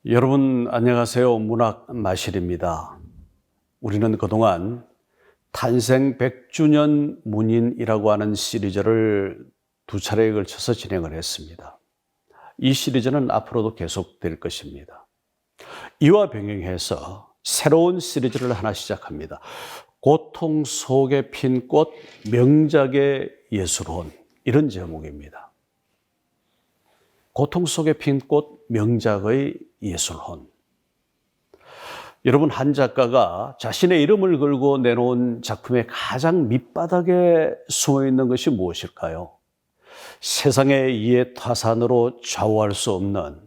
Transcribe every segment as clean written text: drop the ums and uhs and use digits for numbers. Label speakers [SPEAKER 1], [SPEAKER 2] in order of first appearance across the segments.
[SPEAKER 1] 여러분 안녕하세요. 문학 마실입니다. 우리는 그동안 탄생 100주년 문인이라고 하는 시리즈를 두 차례에 걸쳐서 진행을 했습니다. 이 시리즈는 앞으로도 계속될 것입니다. 이와 병행해서 새로운 시리즈를 하나 시작합니다. 고통 속에 핀 꽃, 명작의 예술혼, 이런 제목입니다. 고통 속에 핀 꽃, 명작의 예술혼. 여러분, 한 작가가 자신의 이름을 걸고 내놓은 작품의 가장 밑바닥에 숨어 있는 것이 무엇일까요? 세상의 이해 타산으로 좌우할 수 없는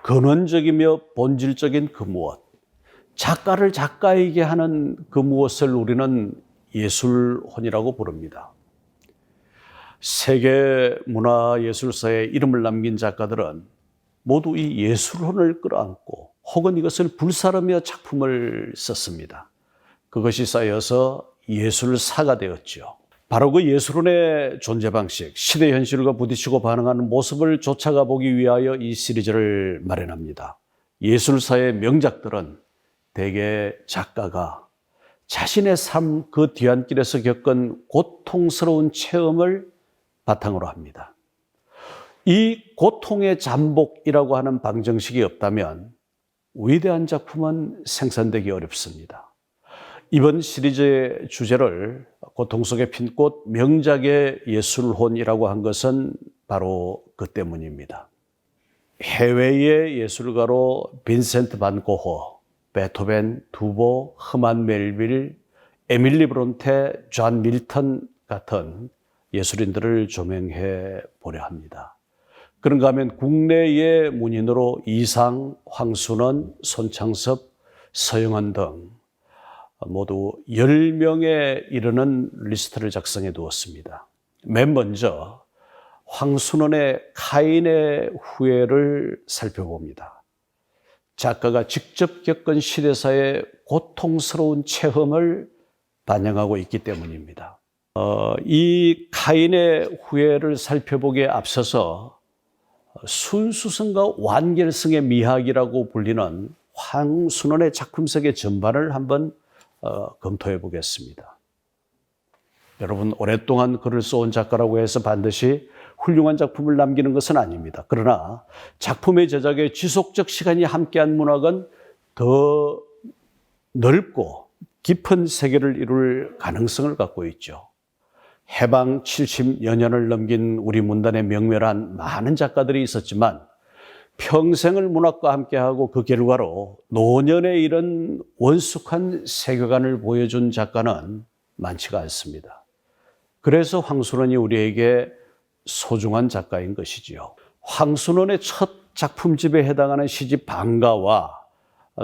[SPEAKER 1] 근원적이며 본질적인 그 무엇, 작가를 작가이게 하는 그 무엇을 우리는 예술혼이라고 부릅니다. 세계 문화예술사에 이름을 남긴 작가들은 모두 이 예술혼을 끌어안고 혹은 이것을 불사르며 작품을 썼습니다. 그것이 쌓여서 예술사가 되었죠. 바로 그 예술혼의 존재 방식, 시대 현실과 부딪히고 반응하는 모습을 쫓아가 보기 위하여 이 시리즈를 마련합니다. 예술사의 명작들은 대개 작가가 자신의 삶 그 뒤안길에서 겪은 고통스러운 체험을 바탕으로 합니다. 이 고통의 잠복이라고 하는 방정식이 없다면 위대한 작품은 생산되기 어렵습니다. 이번 시리즈의 주제를 고통 속에 핀 꽃, 명작의 예술혼이라고 한 것은 바로 그 때문입니다. 해외의 예술가로 빈센트 반 고흐, 베토벤, 두보, 허만 멜빌, 에밀리 브론테, 존 밀턴 같은 예술인들을 조명해 보려 합니다. 그런가 하면 국내의 문인으로 이상, 황순원, 손창섭, 서영원 등 모두 10명에 이르는 리스트를 작성해 두었습니다. 맨 먼저 황순원의 카인의 후예를 살펴봅니다. 작가가 직접 겪은 시대사의 고통스러운 체험을 반영하고 있기 때문입니다. 이 카인의 후예를 살펴보기에 앞서서 순수성과 완결성의 미학이라고 불리는 황순원의 작품색의 전반을 한번 검토해 보겠습니다. 여러분, 오랫동안 글을 써온 작가라고 해서 반드시 훌륭한 작품을 남기는 것은 아닙니다. 그러나 작품의 제작에 지속적 시간이 함께한 문학은 더 넓고 깊은 세계를 이룰 가능성을 갖고 있죠. 해방 70여 년을 넘긴 우리 문단에 명멸한 많은 작가들이 있었지만 평생을 문학과 함께하고 그 결과로 노년에 이른 원숙한 세계관을 보여준 작가는 많지가 않습니다. 그래서 황순원이 우리에게 소중한 작가인 것이지요. 황순원의 첫 작품집에 해당하는 시집 방가와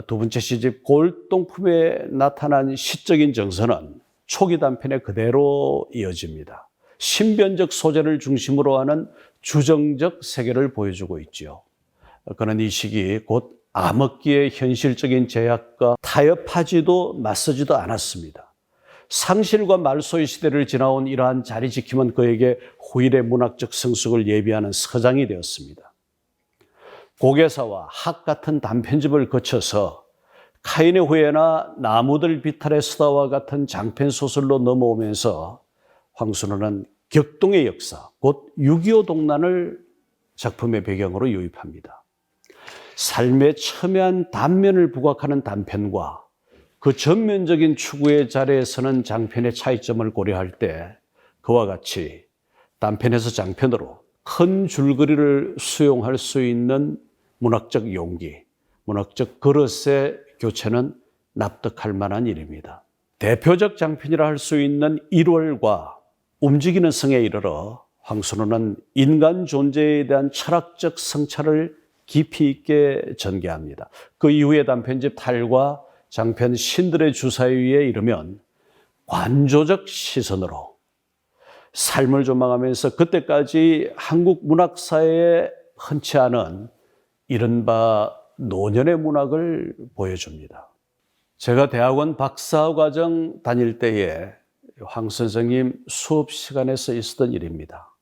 [SPEAKER 1] 두 번째 시집 골동품에 나타난 시적인 정서는 초기 단편에 그대로 이어집니다. 신변적 소재를 중심으로 하는 주정적 세계를 보여주고 있죠. 그는 이 시기 곧 암흑기의 현실적인 제약과 타협하지도 맞서지도 않았습니다. 상실과 말소의 시대를 지나온 이러한 자리지킴은 그에게 후일의 문학적 성숙을 예비하는 서장이 되었습니다. 고개사와 학 같은 단편집을 거쳐서 카인의 후예나 나무들 비탈의 수다와 같은 장편 소설로 넘어오면서 황순원은 격동의 역사, 곧 6.25 동란을 작품의 배경으로 유입합니다. 삶의 첨예한 단면을 부각하는 단편과 그 전면적인 추구의 자리에 서는 장편의 차이점을 고려할 때 그와 같이 단편에서 장편으로 큰 줄거리를 수용할 수 있는 문학적 용기, 문학적 그릇의 교체는 납득할 만한 일입니다. 대표적 장편이라 할 수 있는 일월과 움직이는 성에 이르러 황순원은 인간 존재에 대한 철학적 성찰을 깊이 있게 전개합니다. 그 이후의 단편집 탈과 장편 신들의 주사위에 이르면 관조적 시선으로 삶을 조망하면서 그때까지 한국 문학사회에 흔치 않은 이른바 노년의 문학을 보여줍니다. 제가 대학원 박사과정 다닐 때에 황 선생님 수업 시간에서 있었던 일입니다.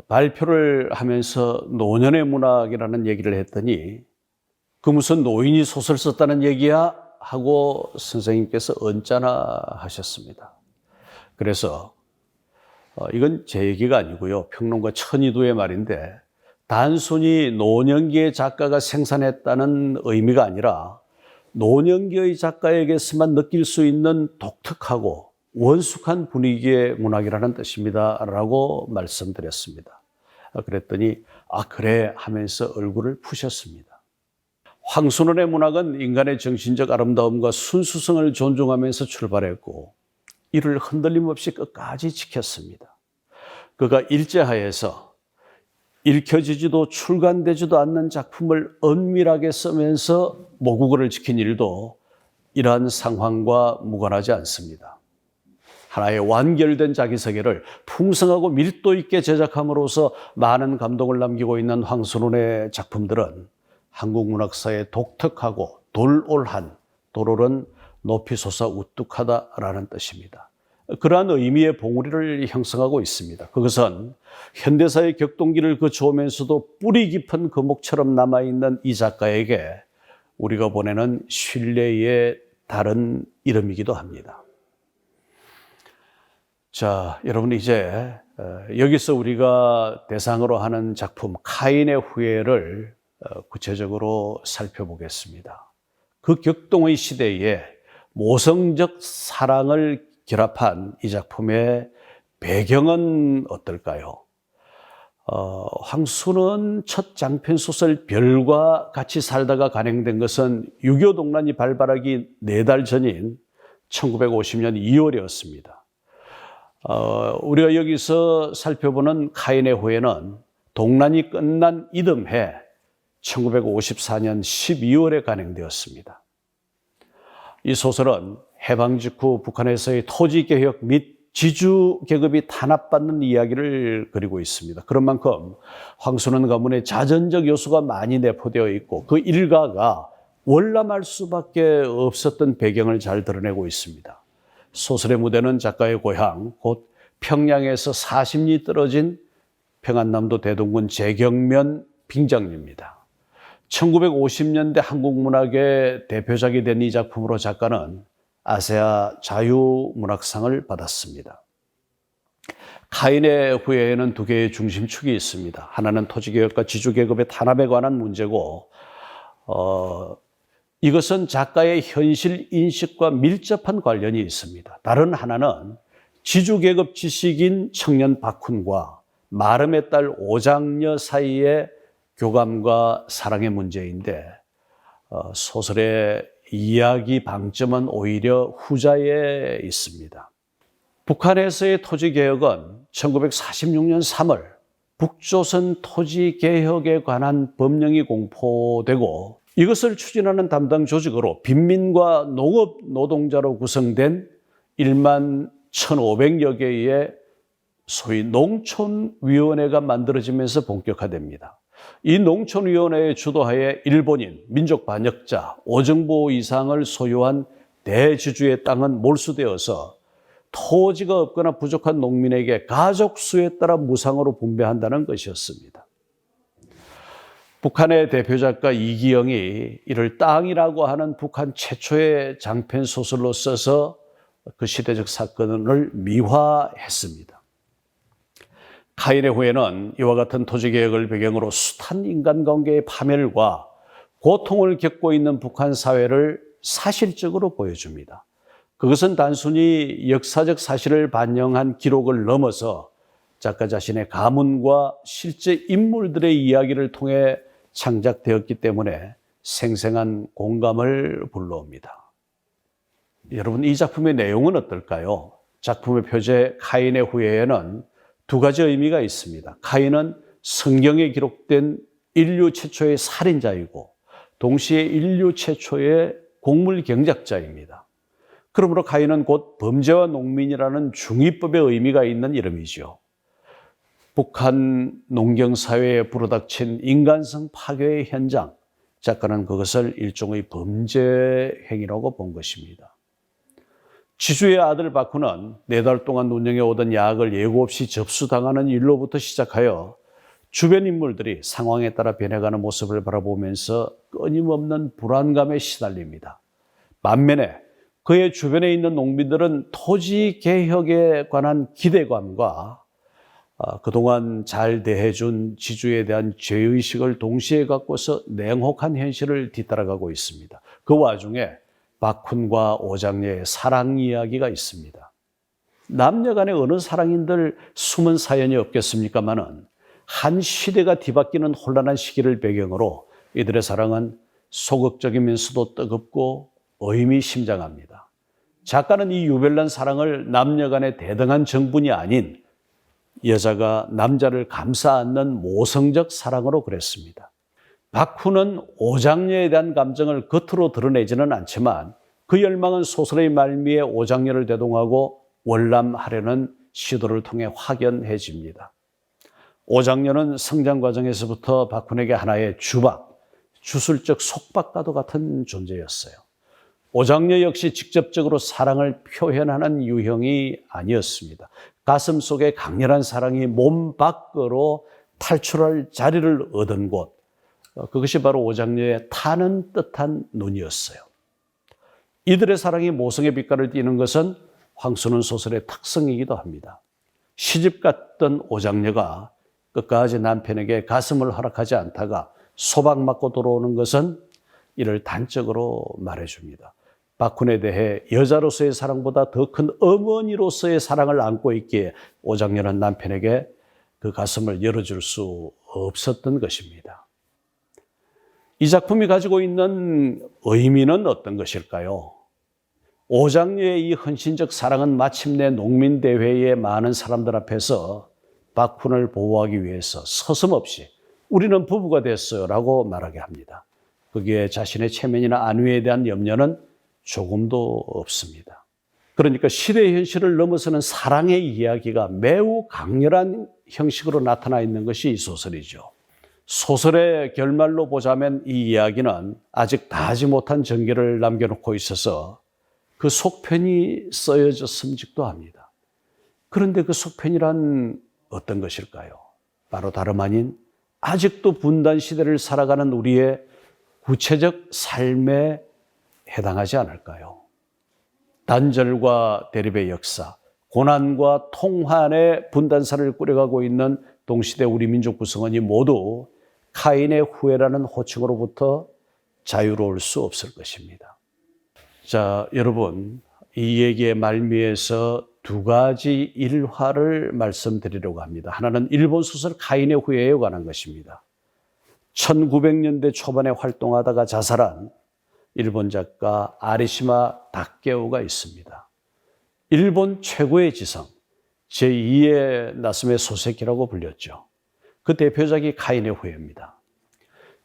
[SPEAKER 1] 발표를 하면서 노년의 문학이라는 얘기를 했더니 그 무슨 노인이 소설 썼다는 얘기야? 하고 선생님께서 언짢아 하셨습니다. 그래서 이건 제 얘기가 아니고요. 평론가 천이두의 말인데 단순히 노년기의 작가가 생산했다는 의미가 아니라 노년기의 작가에게서만 느낄 수 있는 독특하고 원숙한 분위기의 문학이라는 뜻입니다. 라고 말씀드렸습니다. 그랬더니 그래 하면서 얼굴을 푸셨습니다. 황순원의 문학은 인간의 정신적 아름다움과 순수성을 존중하면서 출발했고 이를 흔들림 없이 끝까지 지켰습니다. 그가 일제하에서 읽혀지지도 출간되지도 않는 작품을 은밀하게 쓰면서 모국어를 지킨 일도 이러한 상황과 무관하지 않습니다. 하나의 완결된 자기세계를 풍성하고 밀도 있게 제작함으로써 많은 감동을 남기고 있는 황순원의 작품들은 한국 문학사의 독특하고 돌올한, 돌올은 높이 솟아 우뚝하다라는 뜻입니다. 그러한 의미의 봉우리를 형성하고 있습니다. 그것은 현대사의 격동기를 거쳐오면서도 뿌리 깊은 거목처럼 남아있는 이 작가에게 우리가 보내는 신뢰의 다른 이름이기도 합니다. 자, 여러분 이제 여기서 우리가 대상으로 하는 작품 카인의 후예를 구체적으로 살펴보겠습니다. 그 격동의 시대에 모성적 사랑을 결합한 이 작품의 배경은 어떨까요? 황순원 첫 장편소설 별과 같이 살다가 간행된 것은 6.25 동란이 발발하기 4달 전인 1950년 2월이었습니다. 우리가 여기서 살펴보는 카인의 후예는 동란이 끝난 이듬해 1954년 12월에 간행되었습니다. 이 소설은 해방 직후 북한에서의 토지개혁 및 지주계급이 탄압받는 이야기를 그리고 있습니다. 그런 만큼 황순원 가문의 자전적 요소가 많이 내포되어 있고 그 일가가 월남할 수밖에 없었던 배경을 잘 드러내고 있습니다. 소설의 무대는 작가의 고향, 곧 평양에서 40리 떨어진 평안남도 대동군 제경면 빙장리입니다. 1950년대 한국 문학의 대표작이 된 이 작품으로 작가는 아세아 자유문학상을 받았습니다. 카인의 후예에는 2개의 중심축이 있습니다. 하나는 토지개혁과 지주계급의 탄압에 관한 문제고 이것은 작가의 현실 인식과 밀접한 관련이 있습니다. 다른 하나는 지주계급 지식인 청년 박훈과 마름의 딸 오장녀 사이의 교감과 사랑의 문제인데 소설의 이야기 방점은 오히려 후자에 있습니다. 북한에서의 토지개혁은 1946년 3월 북조선 토지개혁에 관한 법령이 공포되고 이것을 추진하는 담당 조직으로 빈민과 농업 노동자로 구성된 1만 1,500여 개의 소위 농촌위원회가 만들어지면서 본격화됩니다. 이 농촌위원회의 주도하에 일본인, 민족 반역자, 오정보 이상을 소유한 대지주의 땅은 몰수되어서 토지가 없거나 부족한 농민에게 가족 수에 따라 무상으로 분배한다는 것이었습니다. 북한의 대표 작가 이기영이 이를 땅이라고 하는 북한 최초의 장편 소설로 써서 그 시대적 사건을 미화했습니다. 카인의 후예는 이와 같은 토지개혁을 배경으로 숱한 인간관계의 파멸과 고통을 겪고 있는 북한 사회를 사실적으로 보여줍니다. 그것은 단순히 역사적 사실을 반영한 기록을 넘어서 작가 자신의 가문과 실제 인물들의 이야기를 통해 창작되었기 때문에 생생한 공감을 불러옵니다. 여러분, 이 작품의 내용은 어떨까요? 작품의 표제 카인의 후예에는 2가지 의미가 있습니다. 카인은 성경에 기록된 인류 최초의 살인자이고 동시에 인류 최초의 곡물 경작자입니다. 그러므로 카인은 곧 범죄와 농민이라는 중위법의 의미가 있는 이름이죠. 북한 농경사회에 불어닥친 인간성 파괴의 현장, 작가는 그것을 일종의 범죄 행위라고 본 것입니다. 지주의 아들 박훈은 4달 동안 운영해 오던 야학을 예고 없이 접수당하는 일로부터 시작하여 주변 인물들이 상황에 따라 변해가는 모습을 바라보면서 끊임없는 불안감에 시달립니다. 반면에 그의 주변에 있는 농민들은 토지 개혁에 관한 기대감과 그동안 잘 대해준 지주에 대한 죄의식을 동시에 갖고서 냉혹한 현실을 뒤따라가고 있습니다. 그 와중에 박훈과 오장녀의 사랑 이야기가 있습니다. 남녀 간의 어느 사랑인들 숨은 사연이 없겠습니까마는 한 시대가 뒤바뀌는 혼란한 시기를 배경으로 이들의 사랑은 소극적이면서도 뜨겁고 의미심장합니다. 작가는 이 유별난 사랑을 남녀 간의 대등한 정분이 아닌 여자가 남자를 감싸 안는 모성적 사랑으로 그랬습니다. 박훈은 오장녀에 대한 감정을 겉으로 드러내지는 않지만 그 열망은 소설의 말미에 오장녀를 대동하고 월남하려는 시도를 통해 확연해집니다. 오장녀는 성장 과정에서부터 박훈에게 하나의 주술적 속박과도 같은 존재였어요. 오장녀 역시 직접적으로 사랑을 표현하는 유형이 아니었습니다. 가슴 속에 강렬한 사랑이 몸 밖으로 탈출할 자리를 얻은 곳, 그것이 바로 오장녀의 타는 듯한 눈이었어요. 이들의 사랑이 모성의 빛깔을 띠는 것은 황순원 소설의 특성이기도 합니다. 시집갔던 오장녀가 끝까지 남편에게 가슴을 허락하지 않다가 소박맞고 돌아오는 것은 이를 단적으로 말해줍니다. 박훈에 대해 여자로서의 사랑보다 더 큰 어머니로서의 사랑을 안고 있기에 오장녀는 남편에게 그 가슴을 열어줄 수 없었던 것입니다. 이 작품이 가지고 있는 의미는 어떤 것일까요? 오장녀의 이 헌신적 사랑은 마침내 농민대회의 많은 사람들 앞에서 박훈을 보호하기 위해서 서슴없이 우리는 부부가 됐어요 라고 말하게 합니다. 거기에 자신의 체면이나 안위에 대한 염려는 조금도 없습니다. 그러니까 시대의 현실을 넘어서는 사랑의 이야기가 매우 강렬한 형식으로 나타나 있는 것이 이 소설이죠. 소설의 결말로 보자면 이 이야기는 아직 다하지 못한 전개를 남겨놓고 있어서 그 속편이 써여져 섬직도 합니다. 그런데 그 속편이란 어떤 것일까요? 바로 다름 아닌 아직도 분단 시대를 살아가는 우리의 구체적 삶에 해당하지 않을까요? 단절과 대립의 역사, 고난과 통한의 분단사를 꾸려가고 있는 동시대 우리 민족 구성원이 모두 카인의 후예라는 호칭으로부터 자유로울 수 없을 것입니다. 자, 여러분, 이 얘기의 말미에서 두 가지 일화를 말씀드리려고 합니다. 하나는 일본 소설 카인의 후예에 관한 것입니다. 1900년대 초반에 활동하다가 자살한 일본 작가 아리시마 다케오가 있습니다. 일본 최고의 지성, 제2의 나스메 소세키라고 불렸죠. 그 대표작이 카인의 후예입니다.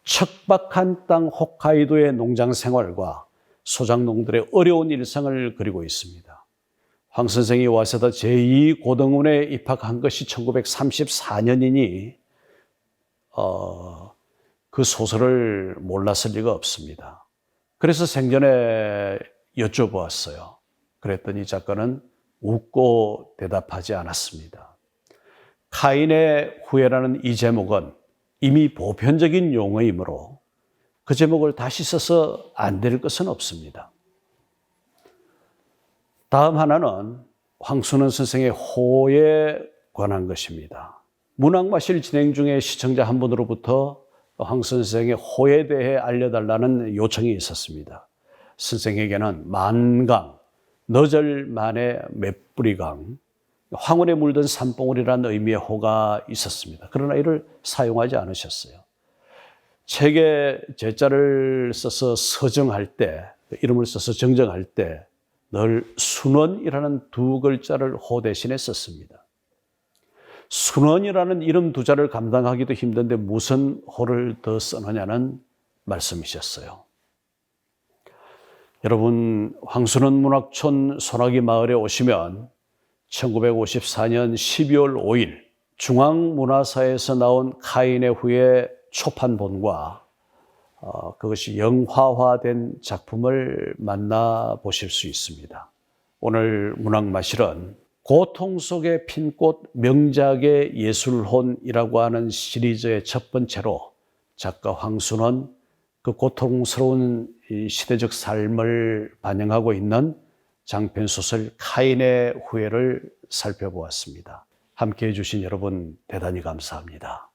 [SPEAKER 1] 척박한 땅 홋카이도의 농장 생활과 소작농들의 어려운 일상을 그리고 있습니다. 황 선생이 와세다 제2고등원에 입학한 것이 1934년이니 그 소설을 몰랐을 리가 없습니다. 그래서 생전에 여쭤보았어요. 그랬더니 작가는 웃고 대답하지 않았습니다. 카인의 후예라는 이 제목은 이미 보편적인 용어이므로 그 제목을 다시 써서 안 될 것은 없습니다. 다음 하나는 황순원 선생의 호에 관한 것입니다. 문학마실 진행 중에 시청자 한 분으로부터 황 선생의 호에 대해 알려달라는 요청이 있었습니다. 선생에게는 만강, 너절만의 맷뿌리강, 황혼에 물든 산봉우리라는 의미의 호가 있었습니다. 그러나 이를 사용하지 않으셨어요. 책에 제자를 써서 서정할 때, 이름을 써서 정정할 때 늘 순원이라는 두 글자를 호 대신에 썼습니다. 순원이라는 이름 두 자를 감당하기도 힘든데 무슨 호를 더 써느냐는 말씀이셨어요. 여러분, 황순원 문학촌 소나기 마을에 오시면 1954년 12월 5일 중앙문화사에서 나온 카인의 후예 초판본과 그것이 영화화된 작품을 만나보실 수 있습니다. 오늘 문학마실은 고통 속에 핀 꽃 명작의 예술혼이라고 하는 시리즈의 첫 번째로 작가 황순은 그 고통스러운 시대적 삶을 반영하고 있는 장편소설 카인의 후예를 살펴보았습니다. 함께해 주신 여러분 대단히 감사합니다.